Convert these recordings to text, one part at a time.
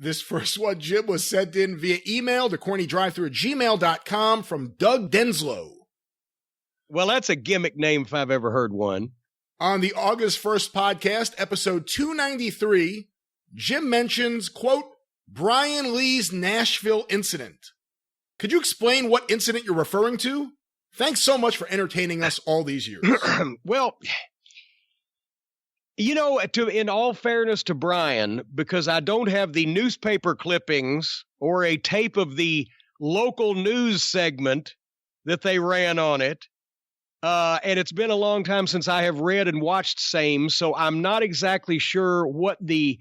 This first one, Jim, was sent in via email to CornyDriveThru@gmail.com from Doug Denslow. Well, that's a gimmick name if I've ever heard one. On the August 1st podcast, episode 293, Jim mentions, quote, Brian Lee's Nashville incident. Could you explain what incident you're referring to? Thanks so much for entertaining us all these years. Well, you know, in all fairness to Brian, because I don't have the newspaper clippings or a tape of the local news segment that they ran on it, and it's been a long time since I have read and watched same, so I'm not exactly sure what the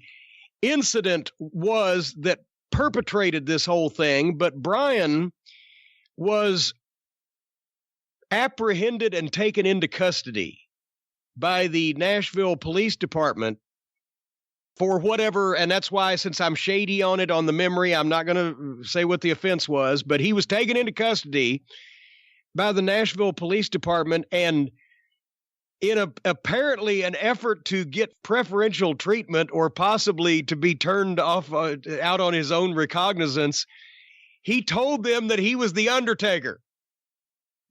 incident was that perpetrated this whole thing, but Brian was apprehended and taken into custody by the Nashville Police Department for whatever, and that's why, since I'm shady on it on the memory, I'm not going to say what the offense was, but he was taken into custody by the Nashville Police Department, and in apparently an effort to get preferential treatment or possibly to be turned off out on his own recognizance, he told them that he was the Undertaker.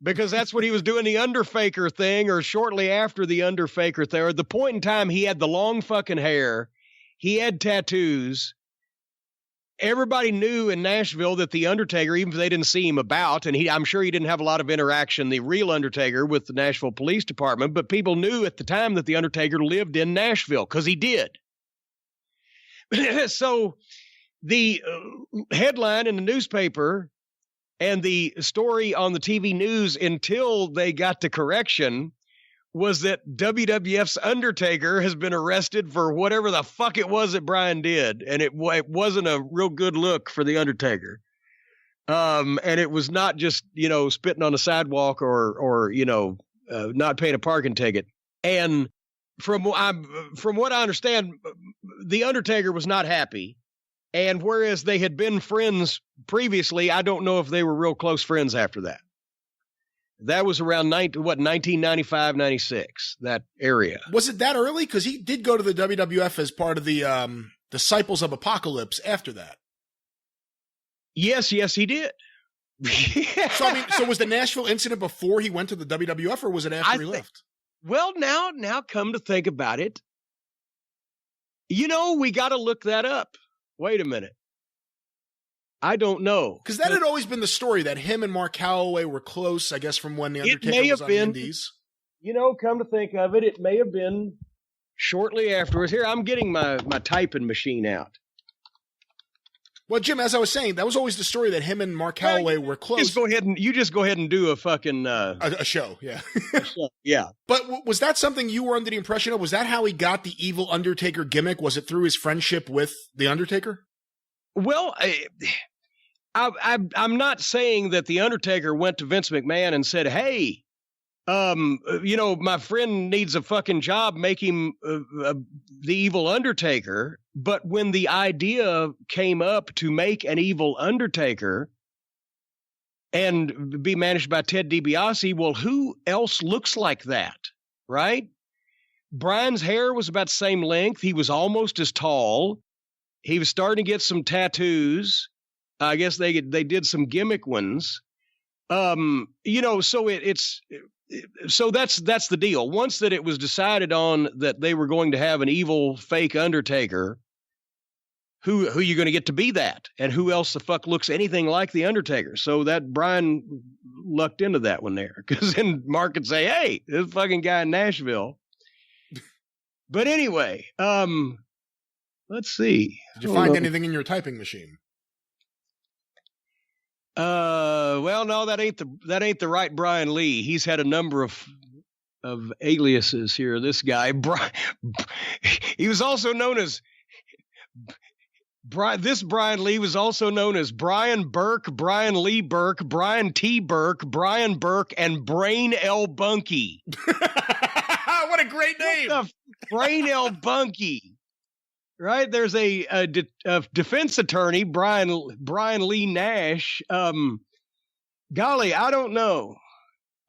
Because that's what he was doing, the Underfaker thing, or shortly after the Underfaker thing. Or at the point in time, he had the long fucking hair. He had tattoos. Everybody knew in Nashville that the Undertaker, even if they didn't see him about, and I'm sure he didn't have a lot of interaction, the real Undertaker, with the Nashville Police Department, but people knew at the time that the Undertaker lived in Nashville, because he did. So the headline in the newspaper and the story on the TV news until they got to correction was that WWF's Undertaker has been arrested for whatever the fuck it was that Brian did. And it wasn't a real good look for the Undertaker. And it was not just, spitting on the sidewalk or not paying a parking ticket. And from what I understand, the Undertaker was not happy. And whereas they had been friends previously, I don't know if they were real close friends after that. That was around 1995, 96, that area. Was it that early? Because he did go to the WWF as part of the Disciples of Apocalypse after that. Yes, he did. So was the Nashville incident before he went to the WWF, or was it after he left? Well, now come to think about it, we got to look that up. Wait a minute. I don't know. Because that had always been the story, that him and Mark Calloway were close, I guess, from when the Undertaker was on the Indies. Come to think of it, it may have been shortly afterwards. Here, I'm getting my typing machine out. Well, Jim, as I was saying, that was always the story, that him and Mark Calloway were close. You just go ahead and do a fucking... a show, yeah. A show, yeah. But was that something you were under the impression of? Was that how he got the evil Undertaker gimmick? Was it through his friendship with the Undertaker? Well, I'm not saying that the Undertaker went to Vince McMahon and said, hey, my friend needs a fucking job, make him the evil Undertaker. But when the idea came up to make an evil Undertaker and be managed by Ted DiBiase, well, who else looks like that, right? Brian's hair was about the same length. He was almost as tall. He was starting to get some tattoos. I guess they did some gimmick ones. So so that's the deal. Once that it was decided on that they were going to have an evil fake Undertaker, who are you going to get to be that? And who else the fuck looks anything like the Undertaker? So that Brian lucked into that one there, because then Mark could say, hey, this fucking guy in Nashville. But anyway, let's see. Did you find anything in your typing machine? Well, no, that ain't the right Brian Lee. He's had a number of aliases here. This guy, he was also known as This Brian Lee was also known as Brian Burke, Brian Lee Burke, Brian T. Burke, Brian Burke, and Brain L. Bunky. What a great name! Brain L. Bunky. Right? There's a defense attorney, Brian Lee Nash. Golly, I don't know.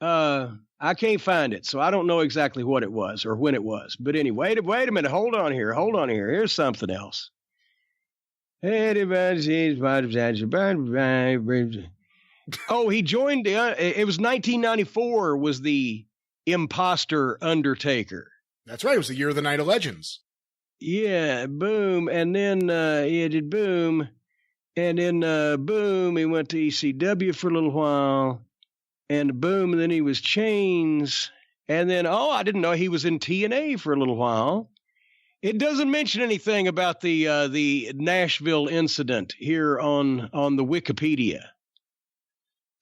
I can't find it, so I don't know exactly what it was or when it was. But anyway, wait a minute. Hold on here. Here's something else. Oh, he joined. It was 1994. Was the imposter Undertaker? That's right. It was the year of the Night of Legends. Yeah, boom, and then he did boom, and then boom. He went to ECW for a little while, and boom, and then he was Chains, and then I didn't know he was in TNA for a little while. It doesn't mention anything about the Nashville incident here on the Wikipedia.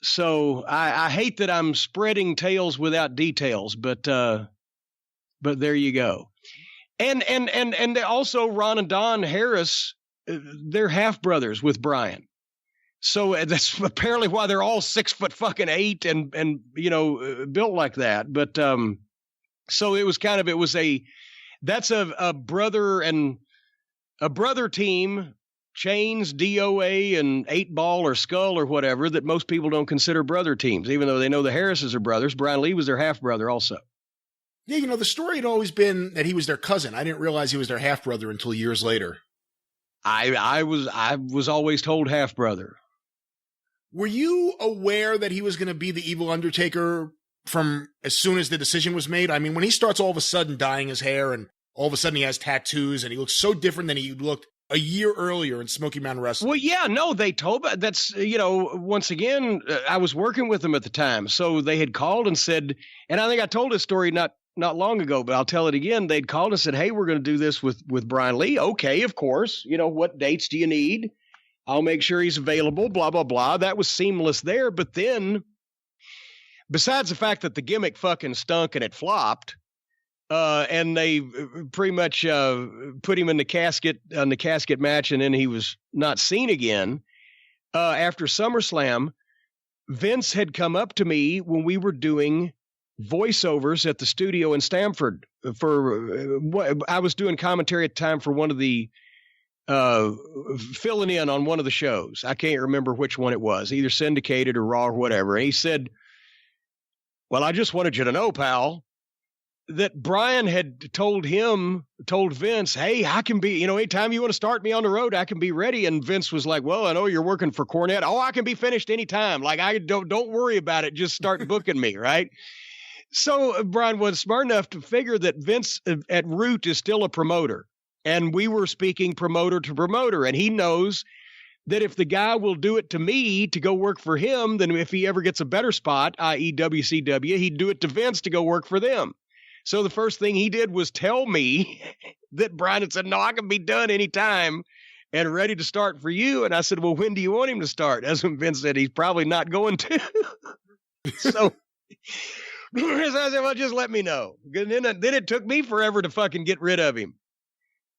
So I hate that I'm spreading tales without details, but there you go. And also Ron and Don Harris, they're half brothers with Brian. So that's apparently why they're all 6'8" and built like that. But so it was that's a brother and a brother team, Chains, DOA, and 8-Ball or Skull or whatever, that most people don't consider brother teams, even though they know the Harrises are brothers. Brian Lee was their half brother also. Yeah, the story had always been that he was their cousin. I didn't realize he was their half brother until years later. I was always told half brother. Were you aware that he was going to be the evil Undertaker from as soon as the decision was made? I mean, when he starts all of a sudden dyeing his hair and all of a sudden he has tattoos and he looks so different than he looked a year earlier in Smoky Mountain Wrestling. Well, yeah, no, they told me that's, once again, I was working with them at the time. So they had called and said, and I think I told this story not long ago, but I'll tell it again. They'd called and said, hey, we're going to do this with Brian Lee. Okay, of course. What dates do you need? I'll make sure he's available, blah, blah, blah. That was seamless there. But then, besides the fact that the gimmick fucking stunk and it flopped, and they pretty much put him in the casket match, and then he was not seen again. After SummerSlam, Vince had come up to me when we were doing voiceovers at the studio in Stamford I was doing commentary at the time for one of the filling in on one of the shows. I can't remember which one it was, either syndicated or Raw or whatever. And he said, well, I just wanted you to know, pal, that Brian had told Vince, hey, I can be, anytime you want to start me on the road, I can be ready. And Vince was like, well, I know you're working for Cornette. Oh, I can be finished anytime. Like, I don't worry about it. Just start booking me. Right. So Brian was smart enough to figure that Vince at root is still a promoter. And we were speaking promoter to promoter. And he knows that if the guy will do it to me to go work for him, then if he ever gets a better spot, i.e. WCW, he'd do it to Vince to go work for them. So the first thing he did was tell me that Brian had said, no, I can be done anytime and ready to start for you. And I said, well, when do you want him to start? That's when Vince said he's probably not going to. So I said, well, just let me know. And then it took me forever to fucking get rid of him,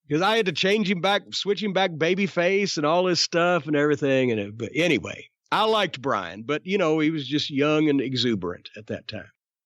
because I had to change him back, switch him back babyface and all this stuff and everything. But anyway, I liked Brian, but, he was just young and exuberant at that time.